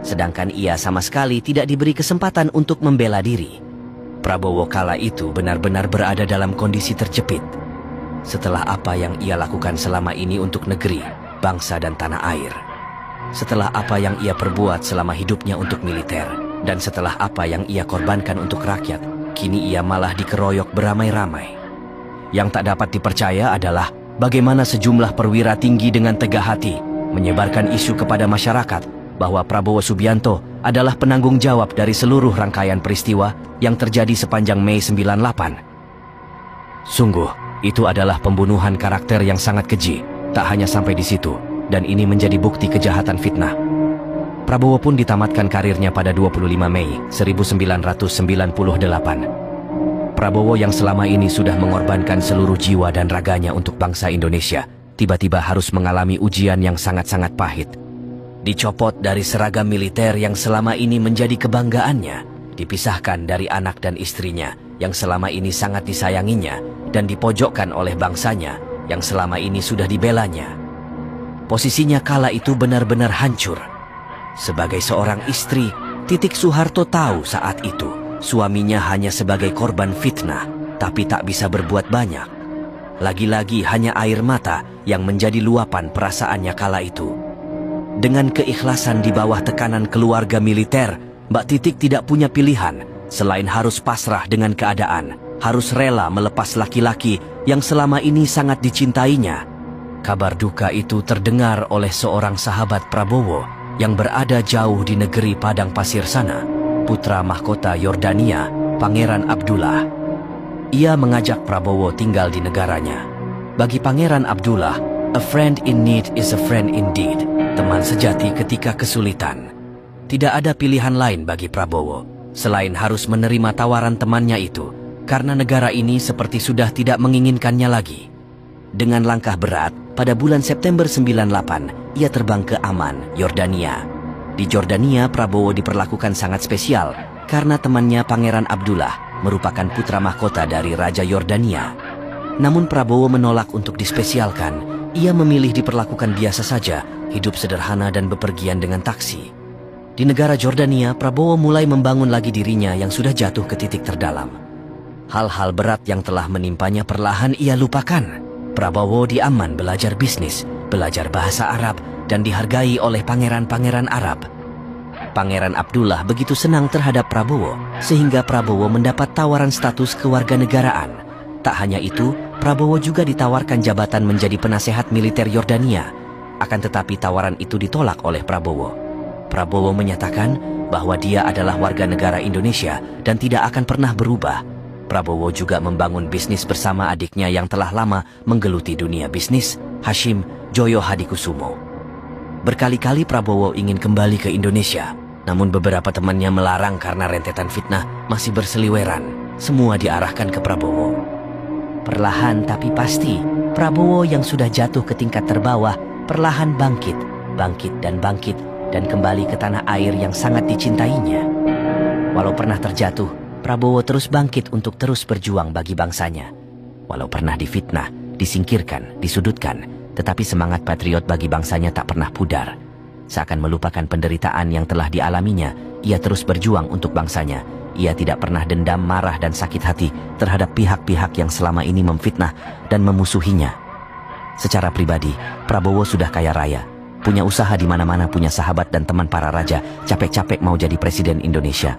sedangkan ia sama sekali tidak diberi kesempatan untuk membela diri. Prabowo kala itu benar-benar berada dalam kondisi terjepit. Setelah apa yang ia lakukan selama ini untuk negeri, bangsa dan tanah air. Setelah apa yang ia perbuat selama hidupnya untuk militer, dan setelah apa yang ia korbankan untuk rakyat, kini ia malah dikeroyok beramai-ramai. Yang tak dapat dipercaya adalah bagaimana sejumlah perwira tinggi dengan tegak hati menyebarkan isu kepada masyarakat bahwa Prabowo Subianto adalah penanggung jawab dari seluruh rangkaian peristiwa yang terjadi sepanjang Mei 98. Sungguh, itu adalah pembunuhan karakter yang sangat keji. Tak hanya sampai di situ, dan ini menjadi bukti kejahatan fitnah. Prabowo pun ditamatkan karirnya pada 25 Mei 1998. Prabowo yang selama ini sudah mengorbankan seluruh jiwa dan raganya untuk bangsa Indonesia, tiba-tiba harus mengalami ujian yang sangat-sangat pahit. Dicopot dari seragam militer yang selama ini menjadi kebanggaannya, dipisahkan dari anak dan istrinya yang selama ini sangat disayanginya, dan dipojokkan oleh bangsanya yang selama ini sudah dibelanya. Posisinya kala itu benar-benar hancur. Sebagai seorang istri, Titik Soeharto tahu saat itu suaminya hanya sebagai korban fitnah, tapi tak bisa berbuat banyak. Lagi-lagi hanya air mata yang menjadi luapan perasaannya kala itu. Dengan keikhlasan di bawah tekanan keluarga militer, Mbak Titik tidak punya pilihan selain harus pasrah dengan keadaan, harus rela melepas laki-laki yang selama ini sangat dicintainya. Kabar duka itu terdengar oleh seorang sahabat Prabowo yang berada jauh di negeri padang pasir sana, putra mahkota Yordania, Pangeran Abdullah. Ia mengajak Prabowo tinggal di negaranya. Bagi Pangeran Abdullah, a friend in need is a friend indeed. Teman sejati ketika kesulitan. Tidak ada pilihan lain bagi Prabowo selain harus menerima tawaran temannya itu, karena negara ini seperti sudah tidak menginginkannya lagi. Dengan langkah berat, pada bulan September 98, ia terbang ke Amman, Yordania. Di Jordania, Prabowo diperlakukan sangat spesial karena temannya Pangeran Abdullah merupakan putra mahkota dari Raja Yordania. Namun Prabowo menolak untuk dispesialkan. Ia memilih diperlakukan biasa saja, hidup sederhana dan bepergian dengan taksi. Di negara Jordania, Prabowo mulai membangun lagi dirinya yang sudah jatuh ke titik terdalam. Hal-hal berat yang telah menimpanya perlahan ia lupakan. Prabowo di Amman belajar bisnis, belajar bahasa Arab, dan dihargai oleh pangeran-pangeran Arab. Pangeran Abdullah begitu senang terhadap Prabowo, sehingga Prabowo mendapat tawaran status kewarganegaraan. Tak hanya itu, Prabowo juga ditawarkan jabatan menjadi penasehat militer Yordania. Akan tetapi tawaran itu ditolak oleh Prabowo. Prabowo menyatakan bahwa dia adalah warga negara Indonesia dan tidak akan pernah berubah. Prabowo juga membangun bisnis bersama adiknya yang telah lama menggeluti dunia bisnis, Hashim Joyo Hadikusumo. Berkali-kali Prabowo ingin kembali ke Indonesia, namun beberapa temannya melarang karena rentetan fitnah masih berseliweran. Semua diarahkan ke Prabowo. Perlahan tapi pasti, Prabowo yang sudah jatuh ke tingkat terbawah perlahan bangkit, dan kembali ke tanah air yang sangat dicintainya. Walau pernah terjatuh, Prabowo terus bangkit untuk terus berjuang bagi bangsanya. Walau pernah difitnah, disingkirkan, disudutkan, tetapi semangat patriot bagi bangsanya tak pernah pudar. Seakan melupakan penderitaan yang telah dialaminya, ia terus berjuang untuk bangsanya. Ia tidak pernah dendam, marah, dan sakit hati terhadap pihak-pihak yang selama ini memfitnah dan memusuhinya. Secara pribadi, Prabowo sudah kaya raya, punya usaha di mana-mana, punya sahabat dan teman para raja, capek-capek mau jadi presiden Indonesia.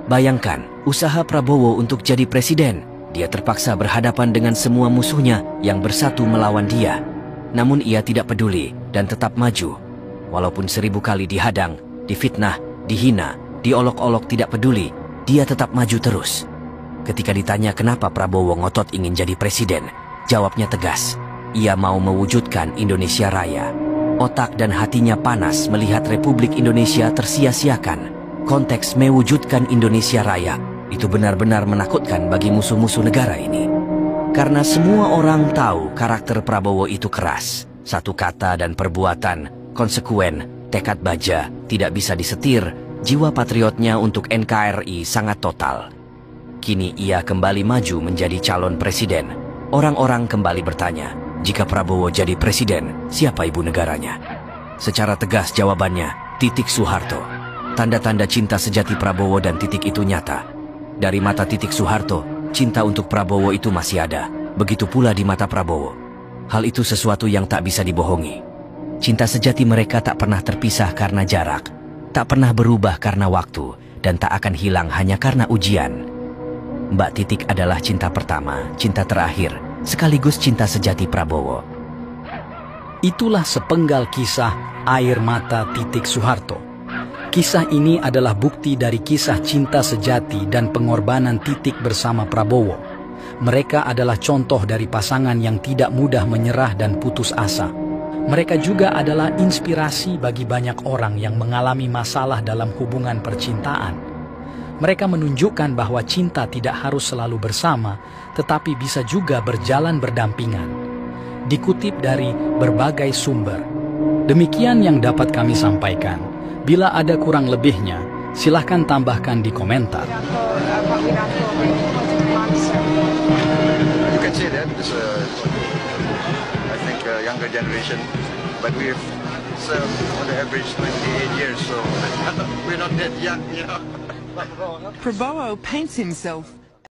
Bayangkan, usaha Prabowo untuk jadi presiden. Dia terpaksa berhadapan dengan semua musuhnya yang bersatu melawan dia. Namun ia tidak peduli dan tetap maju. Walaupun 1000 kali dihadang, difitnah, dihina, diolok-olok, tidak peduli, dia tetap maju terus. Ketika ditanya kenapa Prabowo ngotot ingin jadi presiden, jawabnya tegas. Ia mau mewujudkan Indonesia Raya. Otak dan hatinya panas melihat Republik Indonesia tersia-siakan. Konteks mewujudkan Indonesia Raya itu benar-benar menakutkan bagi musuh-musuh negara ini. Karena semua orang tahu karakter Prabowo itu keras. Satu kata dan perbuatan, konsekuen, tekad baja, tidak bisa disetir. Jiwa patriotnya untuk NKRI sangat total. Kini ia kembali maju menjadi calon presiden. Orang-orang kembali bertanya, jika Prabowo jadi presiden, siapa ibu negaranya? Secara tegas jawabannya, Titik Soeharto. Tanda-tanda cinta sejati Prabowo dan Titik itu nyata. Dari mata Titik Soeharto, cinta untuk Prabowo itu masih ada. Begitu pula di mata Prabowo. Hal itu sesuatu yang tak bisa dibohongi. Cinta sejati mereka tak pernah terpisah karena jarak, tak pernah berubah karena waktu, dan tak akan hilang hanya karena ujian. Mbak Titik adalah cinta pertama, cinta terakhir, sekaligus cinta sejati Prabowo. Itulah sepenggal kisah air mata Titik Soeharto. Kisah ini adalah bukti dari kisah cinta sejati dan pengorbanan Titik bersama Prabowo. Mereka adalah contoh dari pasangan yang tidak mudah menyerah dan putus asa. Mereka juga adalah inspirasi bagi banyak orang yang mengalami masalah dalam hubungan percintaan. Mereka menunjukkan bahwa cinta tidak harus selalu bersama, tetapi bisa juga berjalan berdampingan. Dikutip dari berbagai sumber. Demikian yang dapat kami sampaikan. Bila ada kurang lebihnya, silahkan tambahkan di komentar. You can say that there's I think younger generation, but we've served on the average 28 years, so we're not that young, you know. Prabowo paints himself